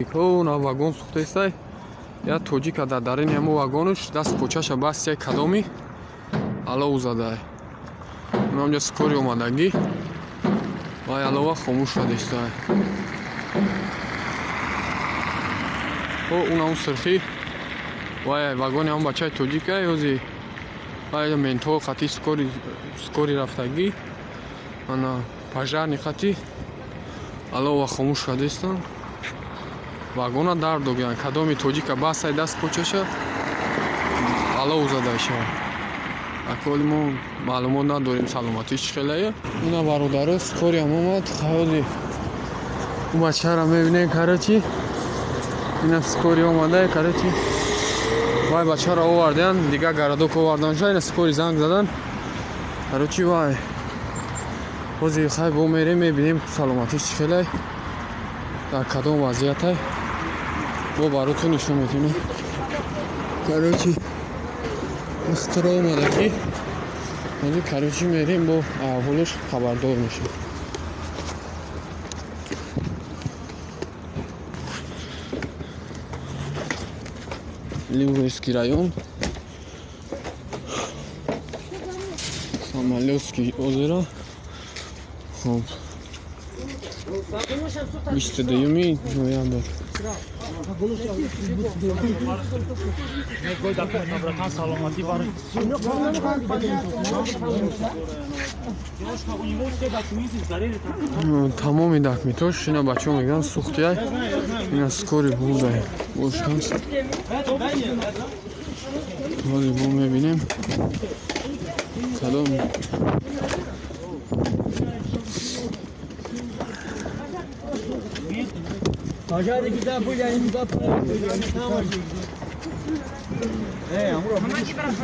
На вагон сухтестай я Точика дар дарини ҳамон вагонш даст почаша бас як кадоми Алов задай. Онамҷа скори омадагӣ вай Алова хомӯш шудестай. Унам сирхӣ вай вагони ҳамон бачаи Точика ёзи вай ментол хати скори рафтагӣ ана пожарни хати Алова хомӯш шудестан. Вагона дар доган кадоми Точика басай даст почаша Алов задай шавад. Аколи мо маълумот надорем саломатиш чӣ хелая. Ина бародаро скори ҳам омад хаёзи бачаро мебинем карачи. Ина скори омада карачи. Вай бачаро овардан дига гарадок оварданша ина скори занг задан. Карачи вай ҳозир хай бо мерем мебинем саломатиш чӣ хелай. Дар кадом вазъиятай бо баротон нишон медиҳем. Карочи ихтиро омада ки ҳозир карочи мерем бо аҳволаш хабардор мешавем. Ливойский район, Самолётский озеро. Хоб 29 ноябр. Тамоми документош ина бачаҳо мегӯянд сухтияй ина скори бурдай бошам. ҳозир бо мебинем кадом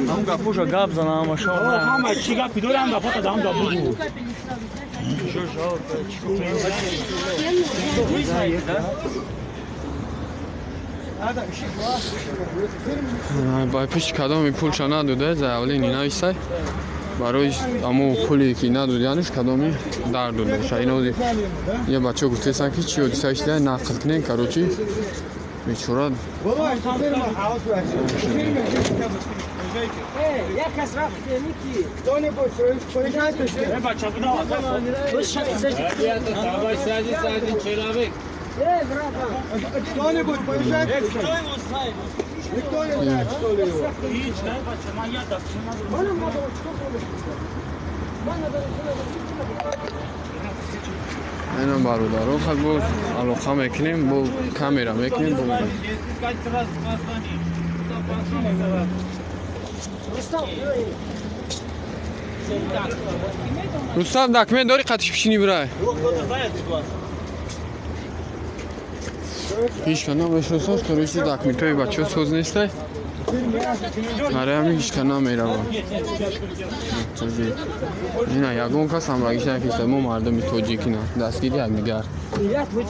Ам гапоша гап занам аша. Ҳама чӣ гапи дорам гапота дам да бугу. ба пиш кадоми пулша надода заявление нависай барои амо пуле ки надоданаш кадоми дар додаша. Ин ҳозир я бачаҳо гуфтестанд ки чӣ ҳодиса шуда нақл кунем карочи бечора айна бародаро хат боз алоқа мекунем бо камера мекунем бо Рустам документ дори қатиш пишини бирай ҳеҷ кана мешносаш корочи документҳои бачаҳо соз нестай мараами ҳеҷ кана меравад. Ина ягон кас ҳамрагиша киста мо мардуми тоҷикина дастгири ягдигар